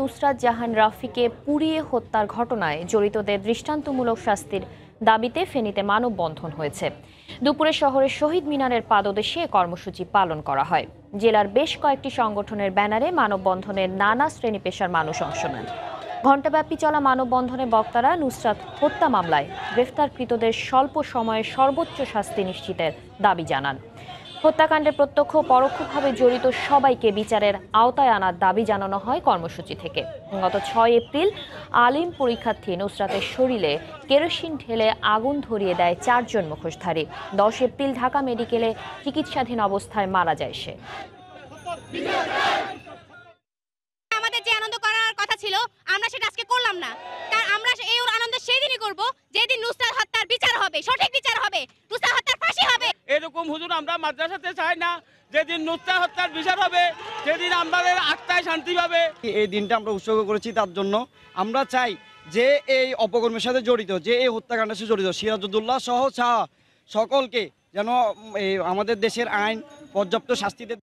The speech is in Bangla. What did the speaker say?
নুসরাত জাহান রাফিকে পুড়িয়ে হত্যার ঘটনায় জড়িতদের দৃষ্টান্তমূলক শাস্তির দাবিতে ফেনীতে মানববন্ধন হয়েছে। দুপুরে শহরের শহীদ মিনারের পাদদেশে এ কর্মসূচি পালন করা হয়। জেলার বেশ কয়েকটি সংগঠনের ব্যানারে মানববন্ধনের নানা শ্রেণী পেশার মানুষ অংশ নেন। ঘণ্টাব্যাপী চলা মানববন্ধনে বক্তারা নুসরাত হত্যা মামলায় গ্রেফতারকৃতদের স্বল্প সময়ে সর্বোচ্চ শাস্তি নিশ্চিতের দাবি জানান। হত্যাকাণ্ডে প্রত্যক্ষ ও পরোক্ষভাবে জড়িত সবাইকে বিচারের আওতায় আনার দাবি জানানো হয় কর্মসূচি থেকে। গত 6 এপ্রিল আলিম পরীক্ষার্থী নুসরাতের শরীরে কেরোসিন ঢেলে আগুন ধরিয়ে দেয় 4 জন মুখোশধারী। 10 এপ্রিল ঢাকা মেডিকেলে চিকিৎসাধীন অবস্থায় মারা যায় সে। আমাদের যে আনন্দ করার কথা ছিল আমরা সেটা আজকে করলাম না। তার আমরা এই আনন্দ সেই দিনই করব যেদিন নুসরাত হত্যার বিচার হবে, সঠিক বিচার হবে, নুসরাত হত্যার ফাঁসি হবে। এরকম হুজুর আমরা মাদ্রাসাতে চাই না। যেদিন নুসরাত হত্যার বিচার হবে সেদিন আমাদের আত্মায় শান্তি পাবে। এই দিনটা আমরা উৎসর্গ করেছি তার জন্য। আমরা চাই যে এই অপকর্মের সাথে জড়িত, যে এই হত্যাকাণ্ডের সাথে জড়িত সিরাজউদ্দৌলা সহ সকলকে যেন আমাদের দেশের আইন পর্যাপ্ত শাস্তি দেয়।